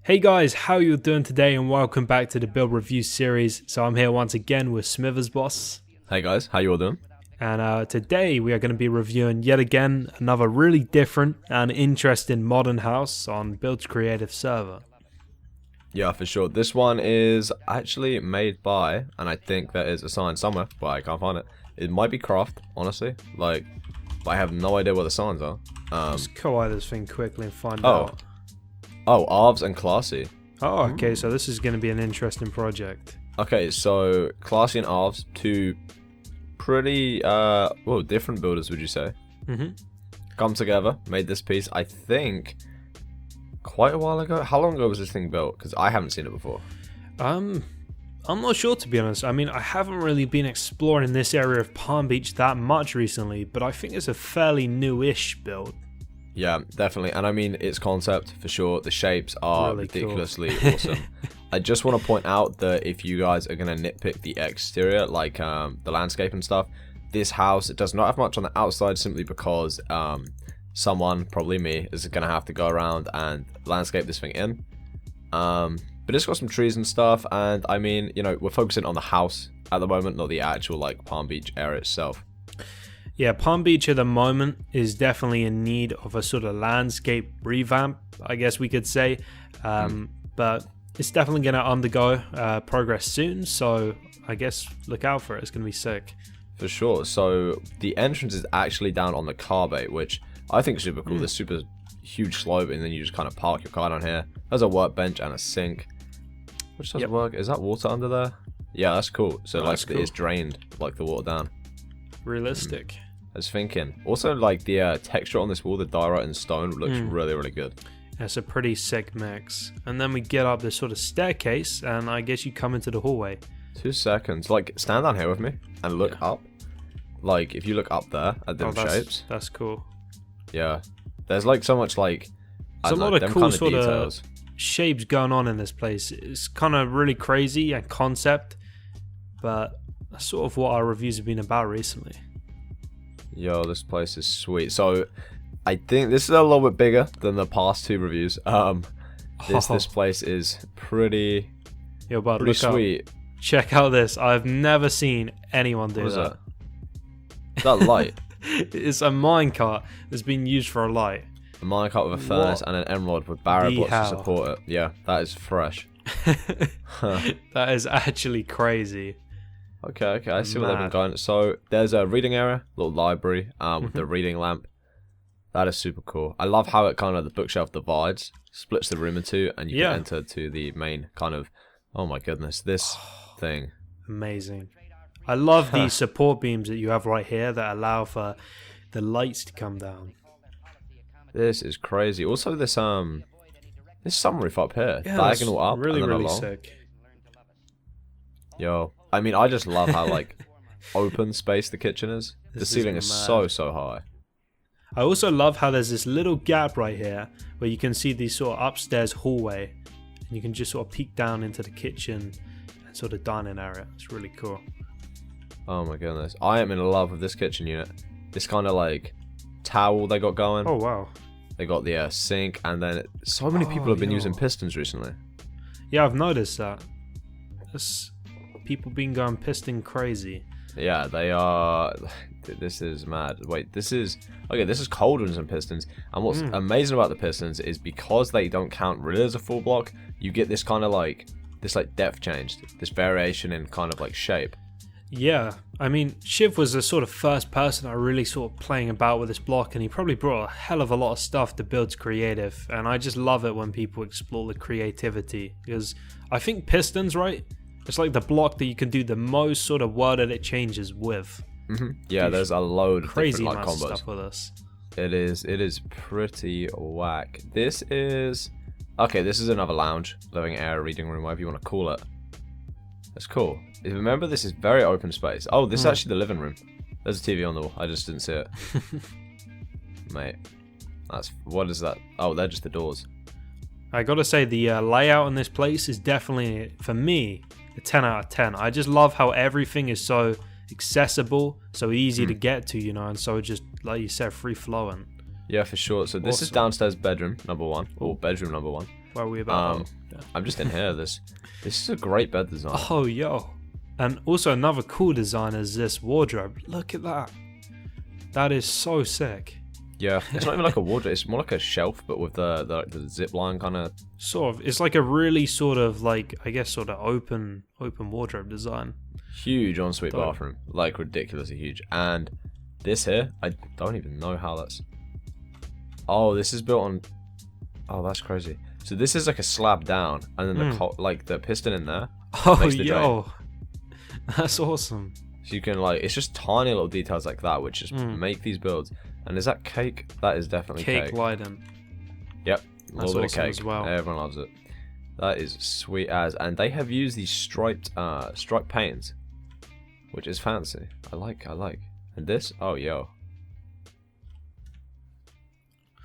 Hey guys, how you doing today and welcome back to the Build Review series. So I'm here once again with Smithers Boss. Hey guys, how you all doing? And today we are going to be reviewing yet again another really different and interesting modern house on Buildz Creative server. Yeah, for sure. This one is actually made by, and I think there is a sign somewhere, but I can't find it. It might be Craft, honestly. But I have no idea what the signs are. Let's co-eye this thing quickly and find out. Oh, Arvid and Classy. Oh, okay, so this is going to be an interesting project. Okay, so Classy and Arvid, two pretty, different builders, would you say? Mm-hmm. Come together, made this piece, I think, quite a while ago. How long ago was this thing built? Because I haven't seen it before. I'm not sure, to be honest. I mean, I haven't really been exploring this area of Palm Beach that much recently, but I think it's a fairly new-ish build. Yeah, definitely. And I mean, its concept, for sure. The shapes are really ridiculously cool. awesome. I just want to point out that if you guys are going to nitpick the exterior, like the landscape and stuff, this house, it does not have much on the outside simply because someone, probably me, is going to have to go around and landscape this thing in. But it's got some trees and stuff, and I mean, you know, we're focusing on the house at the moment, not the actual, like, Palm Beach area itself. Yeah, Palm Beach at the moment is definitely in need of a sort of landscape revamp, I guess we could say. But it's definitely going to undergo progress soon, so I guess look out for it. It's going to be sick. For sure. So the entrance is actually down on the car bay, which I think is super cool. There's super huge slope, and then you just kind of park your car down here. There's a workbench and a sink, which doesn't work. Is that water under there? Yeah, that's cool. So like it is drained, like the water down. Realistic. I was thinking. Also, like the texture on this wall, the diorite and stone looks really, really good. It's a pretty sick mix. And then we get up this sort of staircase, and I guess you come into the hallway. 2 seconds. Like, stand down here with me and look up. Like, if you look up there at them shapes. That's cool. Yeah. There's like so much like... There's a lot of cool sort of shapes going on in this place. It's kind of really crazy and concept, but that's sort of what our reviews have been about recently. Yo, this place is sweet. So, I think this is a little bit bigger than the past two reviews. This place is pretty sweet. Check out this. I've never seen anyone do that. What is that light? It's a minecart that's been used for a light. A minecart with a furnace and an emerald with barrier blocks to support it. Yeah, that is fresh. That is actually crazy. Okay, I see where they've been going. So, there's a reading area, little library with the reading lamp. That is super cool. I love how it kind of, the bookshelf divides, splits the room in two, and you can enter to the main kind of, oh my goodness, this thing. Amazing. I love the support beams that you have right here that allow for the lights to come down. This is crazy. Also, this sunroof up here, diagonal up, really, and then really along. sick. Yo, I mean, I just love how like open space the kitchen is. The ceiling is so high. I also love how there's this little gap right here where you can see the sort of upstairs hallway, and you can just sort of peek down into the kitchen and sort of dining area. It's really cool. Oh my goodness, I am in love with this kitchen unit. This kind of like towel they got going. Oh wow. They got the sink, and then so many people have been using pistons recently. Yeah, I've noticed that. People been going piston crazy. Yeah, they are. This is mad. Wait, this is cauldrons and pistons. And what's amazing about the pistons is because they don't count really as a full block, you get this kind of like depth change, this variation in kind of like shape. Yeah, I mean, Shiv was the sort of first person that really sort of playing about with this block, and he probably brought a hell of a lot of stuff to Buildz Creative, and I just love it when people explore the creativity, because I think pistons, right? It's like the block that you can do the most sort of word edit changes with. Yeah, there's a load of crazy different like combos. Stuff with us. It is pretty whack. This is another lounge, living area, reading room, whatever you want to call it. That's cool. Remember, this is very open space. Oh, this is actually the living room. There's a TV on the wall. I just didn't see it. Mate, what is that? Oh, they're just the doors. I gotta say, the layout in this place is definitely, for me, a 10 out of 10. I just love how everything is so accessible, so easy to get to, you know, and so just, like you said, free flowing. Yeah, for sure. So this is downstairs bedroom number one, or bedroom number one. Where are we about? I'm just in here. This is a great bed design. Oh, yo. And also another cool design is this wardrobe. Look at that. That is so sick. Yeah, it's not even like a wardrobe. It's more like a shelf, but with the zip line kind of. Sort of. It's like a really sort of like, I guess, sort of open wardrobe design. Huge ensuite bathroom, like ridiculously huge. And this here, I don't even know how that's. Oh, this is built on. Oh, that's crazy. So this is like a slab down, and then the piston in there. Oh, yo, that's awesome. So you can like, it's just tiny little details like that which just make these builds. And is that cake? That is definitely cake. Lighting. Yep, a little bit of cake. As well. Everyone loves it. That is sweet as, and they have used these striped panes, which is fancy. I like. And this, oh yo,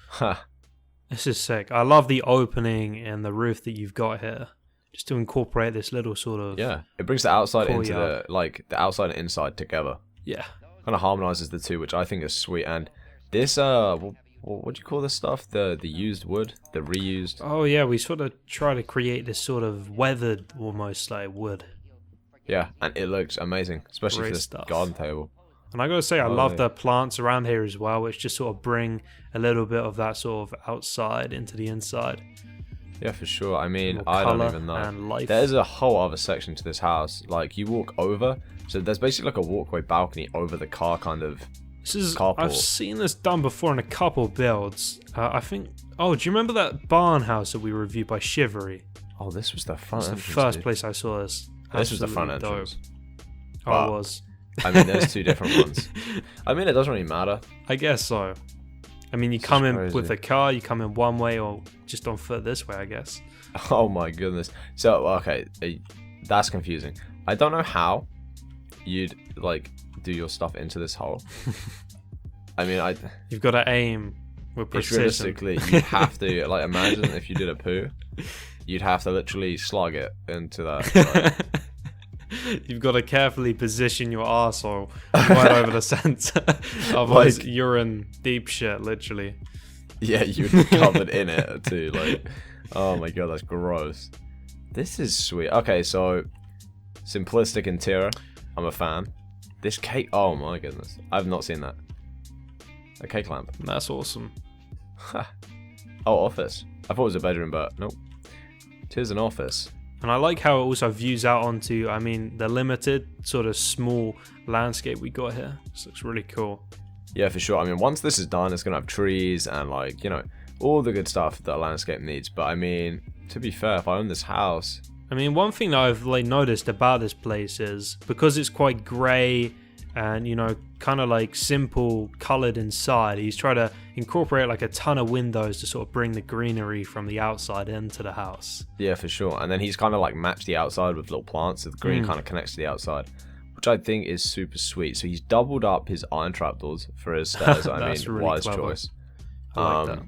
ha. This is sick. I love the opening and the roof that you've got here, just to incorporate this little sort of. Yeah, it brings the outside into the outside and inside together. Yeah. Kind of harmonizes the two, which I think is sweet. And this, what do you call this stuff? The used wood, the reused. Oh yeah, we sort of try to create this sort of weathered, almost like wood. Yeah, and it looks amazing, especially for this garden table. And I gotta say, I love the plants around here as well, which just sort of bring a little bit of that sort of outside into the inside. Yeah, for sure. I mean, I don't even know. And life. There's a whole other section to this house. Like, you walk over, so there's basically like a walkway balcony over the car kind of. This is. carport. I've seen this done before in a couple builds. I think. Oh, do you remember that barn house that we reviewed by Shivery? Oh, this was the front entrance. It's the first place I saw this. This was the front entrance. Oh, it was. I mean, there's two different ones. I mean, it doesn't really matter. I guess so. I mean, you come in with a car, you come in one way, or just on foot this way, I guess. Oh my goodness. So, okay, that's confusing. I don't know how you'd, like, do your stuff into this hole. I mean, You've got to aim with precision. Realistically, you have to, like, imagine if you did a poo, you'd have to literally slug it into that. Like. You've got to carefully position your arsehole right over the center. Otherwise, like, you're in deep shit, literally. Yeah, you'd be covered in it too. Like, oh my god, that's gross. This is sweet. Okay, so simplistic interior. I'm a fan. This cake. Oh my goodness, I've not seen that. A cake lamp. That's awesome. Oh, office. I thought it was a bedroom, but nope. It is an office. And I like how it also views out onto, I mean, the limited sort of small landscape we got here. This looks really cool. Yeah, for sure. I mean, once this is done, it's going to have trees and, like, you know, all the good stuff that a landscape needs. But, I mean, to be fair, if I own this house... I mean, one thing that I've, like, noticed about this place is, because it's quite grey and, you know, kind of, like, simple coloured inside, he's tried to incorporate, like, a ton of windows to sort of bring the greenery from the outside into the house. Yeah, for sure. And then he's kind of, like, matched the outside with little plants, so the green kind of connects to the outside, which I think is super sweet. So he's doubled up his iron trapdoors for his stairs. I mean, really wise clever. Choice. I like that.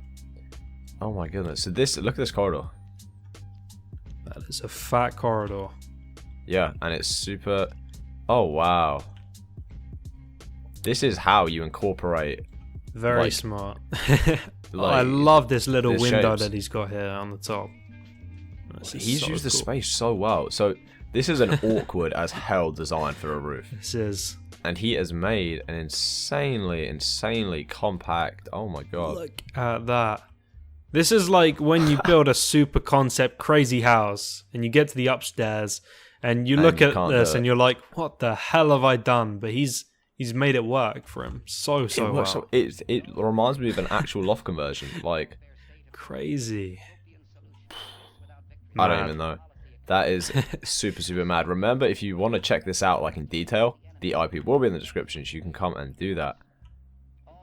Oh my goodness. So this, look at this corridor. That is a fat corridor. Yeah, and it's super... Oh, wow. This is how you incorporate... Very like, smart. like, I love this little window shapes. that he's got here on the top. He's so used the space so well. So this is an awkward as hell design for a roof. This is. And he has made an insanely compact... Oh my god. Look at that. This is like when you build a super concept crazy house and you get to the upstairs and you look at this and you're like, what the hell have I done? But he's made it work for him so well. So it reminds me of an actual loft conversion. Like, crazy. I don't even know. That is super mad. Remember, if you want to check this out like in detail, the IP will be in the description, so you can come and do that.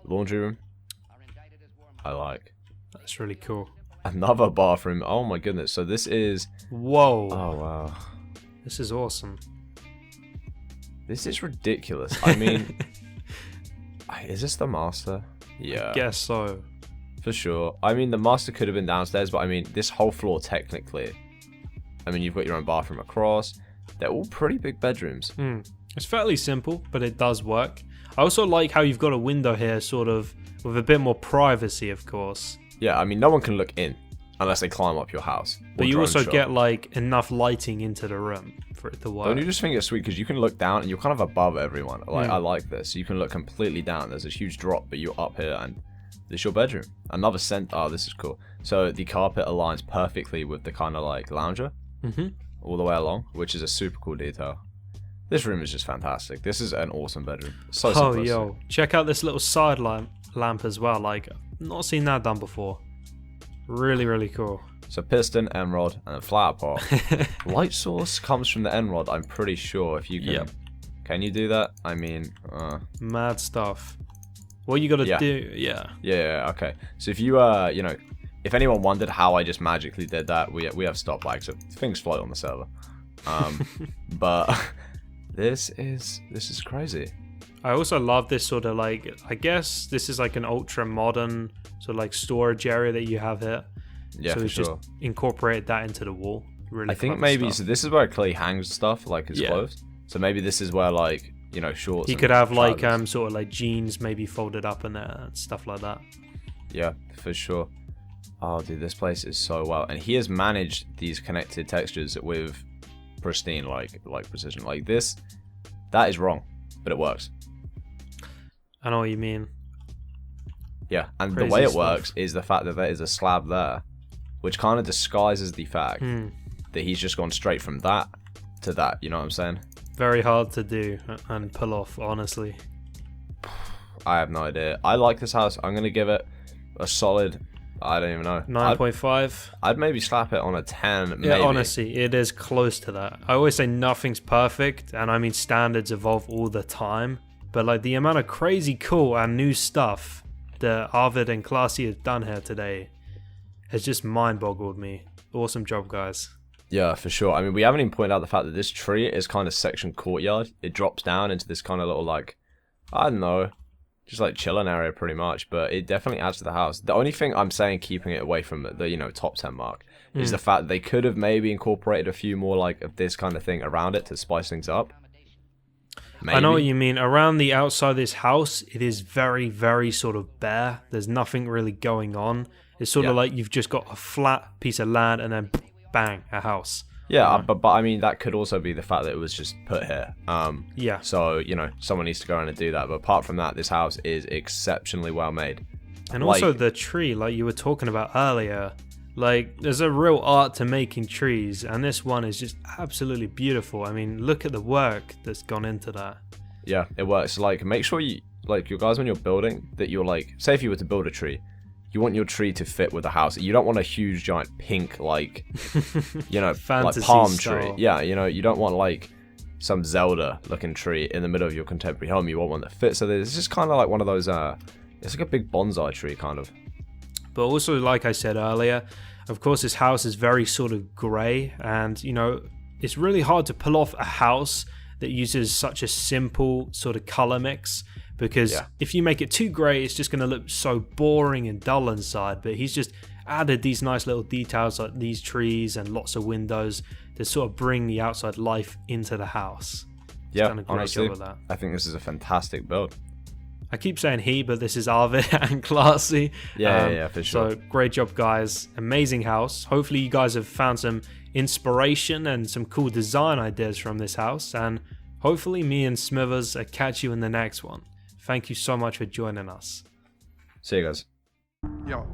Laundry room. I like. That's really cool. Another bathroom. Oh my goodness. So this is... Whoa. Oh wow. This is awesome. This is ridiculous. I mean, is this the master? Yeah. I guess so. For sure. I mean, the master could have been downstairs, but I mean, this whole floor technically. I mean, you've got your own bathroom across. They're all pretty big bedrooms. It's fairly simple, but it does work. I also like how you've got a window here, sort of, with a bit more privacy, of course. Yeah, I mean, no one can look in. unless they climb up your house. But you also get like enough lighting into the room for it to work. Don't you just think it's sweet because you can look down and you're kind of above everyone. Like I like this. You can look completely down. There's this huge drop, but you're up here and this is your bedroom. Another scent. Oh, this is cool. So the carpet aligns perfectly with the kind of like lounger all the way along, which is a super cool detail. This room is just fantastic. This is an awesome bedroom. So simplistic. Yo, check out this little side lamp as well. Like, not seen that done before. Really, really cool. So piston, end rod, and a flower pot. Light source comes from the end rod, I'm pretty sure. If you can, can you do that? I mean, mad stuff. What you gotta do? Yeah. Okay. So if you you know, if anyone wondered how I just magically did that, we have stop lights, so things float on the server. But this is crazy. I also love this sort of like, I guess this is like an ultra modern sort of like storage area that you have here. Yeah, so for it's sure. just incorporate that into the wall. Really, I think maybe stuff. so. This is where Clay hangs stuff, like his clothes. So maybe this is where like, you know, shorts. He could have like sort of like jeans maybe folded up in there and stuff like that. Yeah, for sure. Oh, dude, this place is so well, and he has managed these connected textures with pristine like precision. Like this, that is wrong, but it works. I know what you mean. Yeah, and Crazy the way it stuff. works is the fact that there is a slab there, which kind of disguises the fact that he's just gone straight from that to that. You know what I'm saying? Very hard to do and pull off, honestly. I have no idea. I like this house. I'm gonna give it a solid, I don't even know, 9.5. I'd maybe slap it on a 10. Maybe. Yeah, honestly, it is close to that. I always say nothing's perfect, and I mean standards evolve all the time. But like the amount of crazy cool and new stuff that Arvid and Classy have done here today has just mind-boggled me. Awesome job, guys. Yeah, for sure. I mean, we haven't even pointed out the fact that this tree is kind of section courtyard. It drops down into this kind of little like, I don't know, just like chilling area pretty much. But it definitely adds to the house. The only thing I'm saying keeping it away from the, you know, top 10 mark is the fact that they could have maybe incorporated a few more like of this kind of thing around it to spice things up. Maybe. I know what you mean. Around the outside of this house, it is very, very sort of bare. There's nothing really going on. It's sort of like you've just got a flat piece of land and then bang, a house. Yeah, but I mean, that could also be the fact that it was just put here. Yeah. So, you know, someone needs to go around and do that. But apart from that, this house is exceptionally well made. And also the tree, like you were talking about earlier, like there's a real art to making trees, and this one is just absolutely beautiful. I mean, look at the work that's gone into that. Yeah, it works. Like, make sure you, like, you guys, when you're building, that you're like, say if you were to build a tree, you want your tree to fit with the house. You don't want a huge giant pink, like, you know, like palm style. tree. Yeah, you know, you don't want like some Zelda looking tree in the middle of your contemporary home. You want one that fits. So it's just kind of like one of those, it's like a big bonsai tree kind of. But also, like I said earlier, of course, this house is very sort of grey, and you know, it's really hard to pull off a house that uses such a simple sort of colour mix, because if you make it too grey, it's just going to look so boring and dull inside. But he's just added these nice little details like these trees and lots of windows to sort of bring the outside life into the house. He's done a great honestly, job of that. I think this is a fantastic build. I keep saying he, but this is Arvid and Classy. Yeah, for sure. So great job, guys. Amazing house. Hopefully you guys have found some inspiration and some cool design ideas from this house. And hopefully me and Smithers catch you in the next one. Thank you so much for joining us. See you guys. Yo.